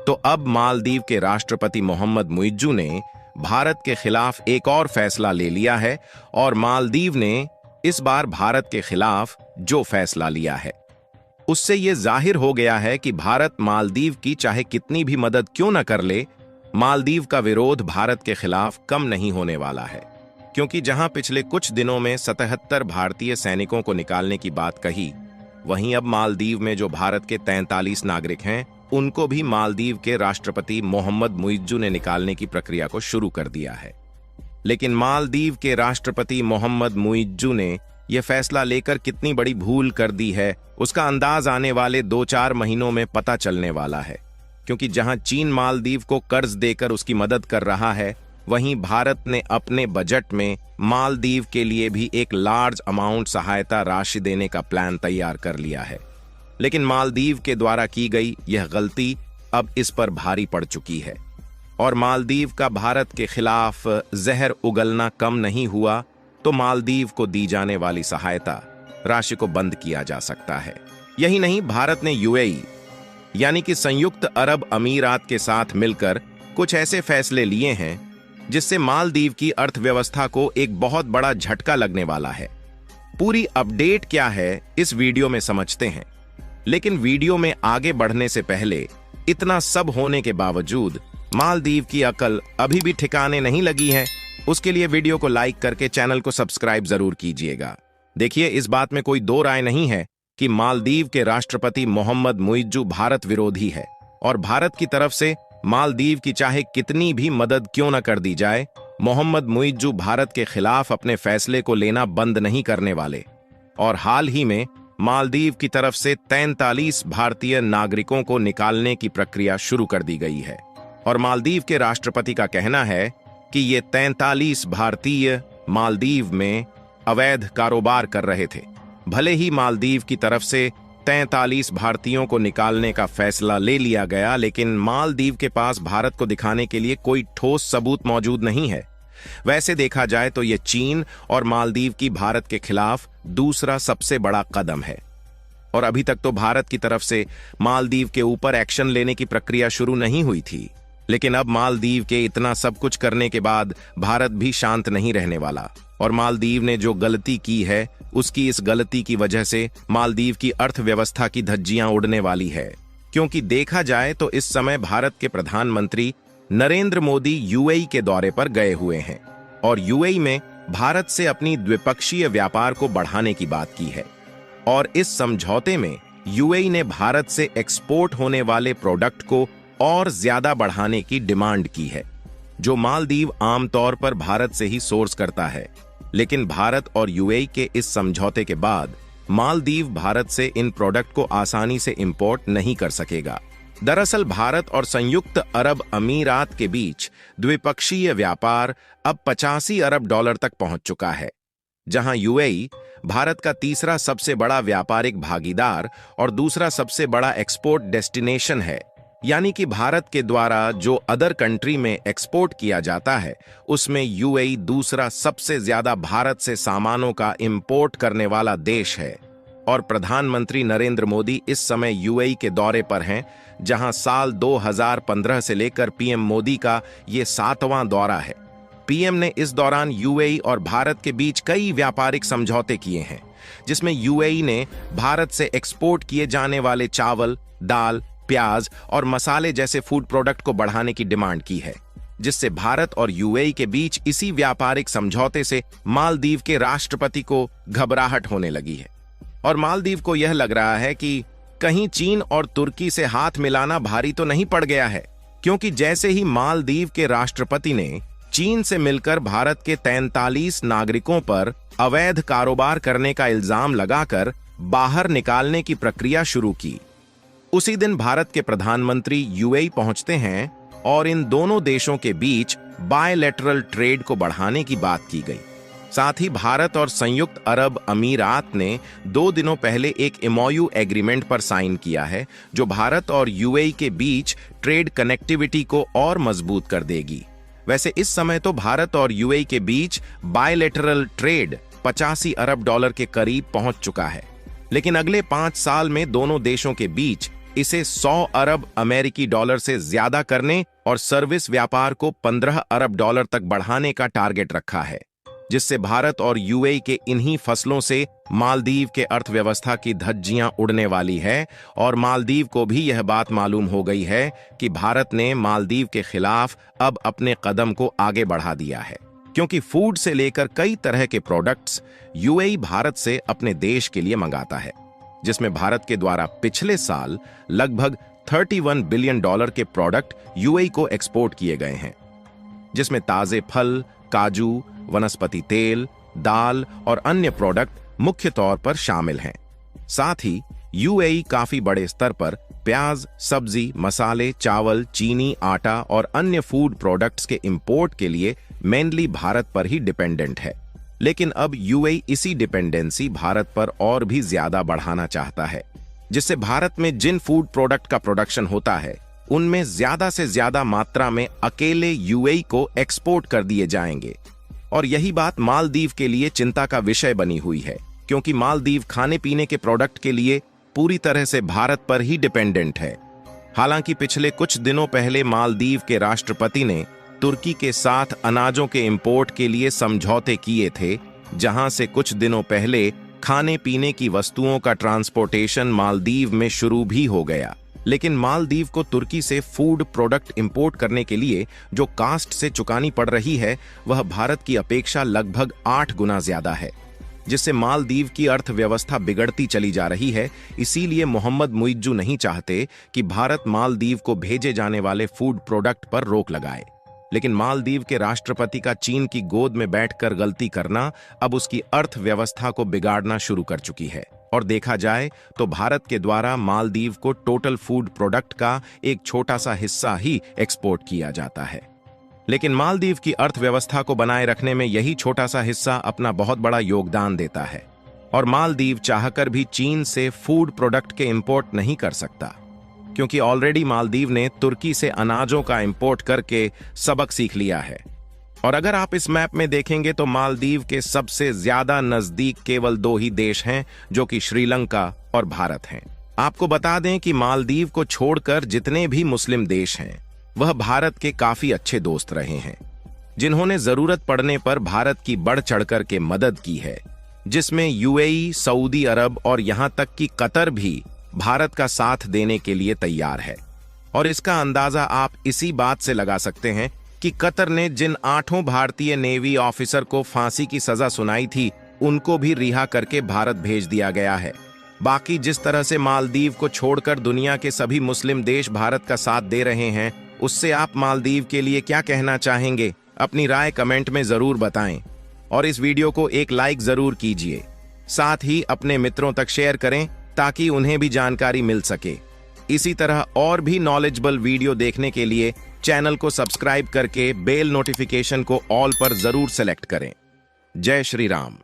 तो अब मालदीव के राष्ट्रपति मोहम्मद मुइज्जू ने भारत के खिलाफ एक और फैसला ले लिया है और मालदीव ने इस बार भारत के खिलाफ जो फैसला लिया है उससे यह जाहिर हो गया है कि भारत मालदीव की चाहे कितनी भी मदद क्यों न कर ले, मालदीव का विरोध भारत के खिलाफ कम नहीं होने वाला है। क्योंकि जहां पिछले कुछ दिनों में 77 भारतीय सैनिकों को निकालने की बात कही, वहीं अब मालदीव में जो भारत के 43 नागरिक हैं उनको भी मालदीव के राष्ट्रपति मोहम्मद मुइज्जू ने निकालने की प्रक्रिया को शुरू कर दिया है। लेकिन मालदीव के राष्ट्रपति मोहम्मद मुइज्जू ने यह फैसला लेकर कितनी बड़ी भूल कर दी है उसका अंदाज आने वाले 2-4 महीनों में पता चलने वाला है। क्योंकि जहां चीन मालदीव को कर्ज देकर उसकी मदद कर रहा है, वहीं भारत ने अपने बजट में मालदीव के लिए भी एक लार्ज अमाउंट सहायता राशि देने का प्लान तैयार कर लिया है। लेकिन मालदीव के द्वारा की गई यह गलती अब इस पर भारी पड़ चुकी है और मालदीव का भारत के खिलाफ जहर उगलना कम नहीं हुआ तो मालदीव को दी जाने वाली सहायता राशि को बंद किया जा सकता है। यही नहीं, भारत ने यूएई यानी कि संयुक्त अरब अमीरात के साथ मिलकर कुछ ऐसे फैसले लिए हैं जिससे मालदीव की अर्थव्यवस्था को एक बहुत बड़ा झटका लगने वाला है। पूरी अपडेट क्या है इस वीडियो में समझते हैं, लेकिन वीडियो में आगे बढ़ने से पहले इतना सब होने के बावजूद मालदीव की अकल अभी भी ठिकाने नहीं लगी है, उसके लिए वीडियो को लाइक करके चैनल को सब्सक्राइब जरूर कीजिएगा। देखिए, इस बात में कोई दो राय नहीं है कि मालदीव के राष्ट्रपति मोहम्मद मुइज्जू भारत विरोधी है और भारत की तरफ से मालदीव की चाहे कितनी भी मदद क्यों न कर दी जाए, मोहम्मद मुइज्जू भारत के खिलाफ अपने फैसले को लेना बंद नहीं करने वाले। और हाल ही में मालदीव की तरफ से 43 भारतीय नागरिकों को निकालने की प्रक्रिया शुरू कर दी गई है और मालदीव के राष्ट्रपति का कहना है कि ये 43 भारतीय मालदीव में अवैध कारोबार कर रहे थे। भले ही मालदीव की तरफ से 43 भारतीयों को निकालने का फैसला ले लिया गया, लेकिन मालदीव के पास भारत को दिखाने के लिए कोई ठोस सबूत मौजूद नहीं है। वैसे देखा जाए तो यह चीन और मालदीव की भारत के खिलाफ दूसरा सबसे बड़ा कदम है और अभी तक तो भारत की तरफ से मालदीव के ऊपर एक्शन लेने की प्रक्रिया शुरू नहीं हुई थी। लेकिन अब मालदीव के इतना सब कुछ करने के बाद भारत भी शांत नहीं रहने वाला और मालदीव ने जो गलती की है उसकी इस गलती की वजह से मालदीव की अर्थव्यवस्था की धज्जियां उड़ने वाली है। क्योंकि देखा जाए तो इस समय भारत के प्रधानमंत्री नरेंद्र मोदी यूएई के दौरे पर गए हुए हैं और यूएई में भारत से अपनी द्विपक्षीय व्यापार को बढ़ाने की बात की है और इस समझौते में यूएई ने भारत से एक्सपोर्ट होने वाले प्रोडक्ट को और ज्यादा बढ़ाने की डिमांड की है, जो मालदीव आमतौर पर भारत से ही सोर्स करता है। लेकिन भारत और यूएई के इस समझौते के बाद मालदीव भारत से इन प्रोडक्ट को आसानी से इंपोर्ट नहीं कर सकेगा। दरअसल भारत और संयुक्त अरब अमीरात के बीच द्विपक्षीय व्यापार अब 85 अरब डॉलर तक पहुंच चुका है, जहां यूएई भारत का तीसरा सबसे बड़ा व्यापारिक भागीदार और दूसरा सबसे बड़ा एक्सपोर्ट डेस्टिनेशन है। यानी कि भारत के द्वारा जो अदर कंट्री में एक्सपोर्ट किया जाता है उसमें यूएई दूसरा सबसे ज्यादा भारत से सामानों का इंपोर्ट करने वाला देश है। और प्रधानमंत्री नरेंद्र मोदी इस समय यूएई के दौरे पर हैं, जहां साल 2015 से लेकर पीएम मोदी का ये 7वां दौरा है। पीएम ने इस दौरान यूएई और भारत के बीच कई व्यापारिक समझौते किए हैं, जिसमें यूएई ने भारत से एक्सपोर्ट किए जाने वाले चावल, दाल, प्याज और मसाले जैसे फूड प्रोडक्ट को बढ़ाने की डिमांड की है, जिससे भारत और यूएई के बीच इसी व्यापारिक समझौते से मालदीव के राष्ट्रपति को घबराहट होने लगी है और मालदीव को यह लग रहा है कि कहीं चीन और तुर्की से हाथ मिलाना भारी तो नहीं पड़ गया है। क्योंकि जैसे ही मालदीव के राष्ट्रपति ने चीन से मिलकर भारत के 43 नागरिकों पर अवैध कारोबार करने का इल्जाम लगाकर बाहर निकालने की प्रक्रिया शुरू की, उसी दिन भारत के प्रधानमंत्री यूएई पहुंचते हैं और इन दोनों देशों के बीच बायलैटरल ट्रेड को बढ़ाने की बात की गई। साथ ही भारत और संयुक्त अरब अमीरात ने 2 दिनों पहले एक एमओयू एग्रीमेंट पर साइन किया है, जो भारत और यूएई के बीच ट्रेड कनेक्टिविटी को और मजबूत कर देगी। वैसे इस समय तो भारत और यूएई के बीच बायलैटरल ट्रेड 85 अरब डॉलर के करीब पहुंच चुका है, लेकिन अगले 5 साल में दोनों देशों के बीच इसे 100 अरब अमेरिकी डॉलर से ज्यादा करने और सर्विस व्यापार को 15 अरब डॉलर तक बढ़ाने का टारगेट रखा है, जिससे भारत और यूएई के इन्हीं फसलों से मालदीव के अर्थव्यवस्था की धज्जियां उड़ने वाली है। और मालदीव को भी यह बात मालूम हो गई है कि भारत ने मालदीव के खिलाफ अब अपने कदम को आगे बढ़ा दिया है, क्योंकि फूड से लेकर कई तरह के प्रोडक्ट्स यूएई भारत से अपने देश के लिए मंगाता है, जिसमें भारत के द्वारा पिछले साल लगभग 31 बिलियन डॉलर के प्रोडक्ट यूएई को एक्सपोर्ट किए गए हैं, जिसमें ताजे फल, काजू, वनस्पति तेल, दाल और अन्य प्रोडक्ट मुख्य तौर पर शामिल हैं। साथ ही यूएई काफी बड़े स्तर पर प्याज, सब्जी, मसाले, चावल, चीनी, आटा और अन्य फूड प्रोडक्ट्स के इंपोर्ट के लिए मेनली भारत पर ही डिपेंडेंट है। लेकिन अब यूएई इसी डिपेंडेंसी भारत पर और भी ज्यादा बढ़ाना चाहता है, जिससे भारत में जिन फूड प्रोडक्ट का प्रोडक्शन होता है उनमें ज्यादा से ज्यादा मात्रा में अकेले यूएई को एक्सपोर्ट कर दिए जाएंगे। और यही बात मालदीव के लिए चिंता का विषय बनी हुई है, क्योंकि मालदीव खाने पीने के प्रोडक्ट के लिए पूरी तरह से भारत पर ही डिपेंडेंट है। हालांकि पिछले कुछ दिनों पहले मालदीव के राष्ट्रपति ने तुर्की के साथ अनाजों के इंपोर्ट के लिए समझौते किए थे, जहां से कुछ दिनों पहले खाने पीने की वस्तुओं का ट्रांसपोर्टेशन मालदीव में शुरू भी हो गया। लेकिन मालदीव को तुर्की से फूड प्रोडक्ट इंपोर्ट करने के लिए जो कास्ट से चुकानी पड़ रही है वह भारत की अपेक्षा लगभग 8 गुना ज्यादा है, जिससे मालदीव की अर्थव्यवस्था बिगड़ती चली जा रही है। इसीलिए मोहम्मद मुइज्जू नहीं चाहते कि भारत मालदीव को भेजे जाने वाले फूड प्रोडक्ट पर रोक लगाए। लेकिन मालदीव के राष्ट्रपति का चीन की गोद में बैठकर गलती करना अब उसकी अर्थव्यवस्था को बिगाड़ना शुरू कर चुकी है। और देखा जाए तो भारत के द्वारा मालदीव को टोटल फूड प्रोडक्ट का एक छोटा सा हिस्सा ही एक्सपोर्ट किया जाता है। लेकिन मालदीव की अर्थव्यवस्था को बनाए रखने में यही छोटा सा हिस्सा अपना बहुत बड़ा योगदान देता है। और मालदीव चाहकर भी चीन से फूड प्रोडक्ट के इंपोर्ट नहीं कर सकता, क्योंकि ऑलरेडी मालदीव ने तुर्की से अनाजों का इंपोर्ट करके सबक सीख लिया है। और अगर आप इस मैप में देखेंगे तो मालदीव के सबसे ज्यादा नजदीक केवल 2 ही देश हैं, जो कि श्रीलंका और भारत हैं। आपको बता दें कि मालदीव को छोड़कर जितने भी मुस्लिम देश हैं वह भारत के काफी अच्छे दोस्त रहे हैं, जिन्होंने जरूरत पड़ने पर भारत की बढ़ चढ़कर के मदद की है, जिसमें यूएई, सऊदी अरब और यहां तक कि कतर भी भारत का साथ देने के लिए तैयार है। और इसका अंदाजा आप इसी बात से लगा सकते हैं कि कतर ने जिन 8 भारतीय नेवी ऑफिसर को फांसी की सजा सुनाई थी उनको भी रिहा करके भारत भेज दिया गया है। बाकी जिस तरह से मालदीव को छोड़कर दुनिया के सभी मुस्लिम देश भारत का साथ दे रहे हैं, उससे आप मालदीव के लिए क्या कहना चाहेंगे? अपनी राय कमेंट में जरूर बताएं और इस वीडियो को एक लाइक जरूर कीजिए। साथ ही अपने मित्रों तक शेयर करें ताकि उन्हें भी जानकारी मिल सके। इसी तरह और भी नॉलेजेबल वीडियो देखने के लिए चैनल को सब्सक्राइब करके बेल नोटिफिकेशन को ऑल पर जरूर सेलेक्ट करें। जय श्री राम।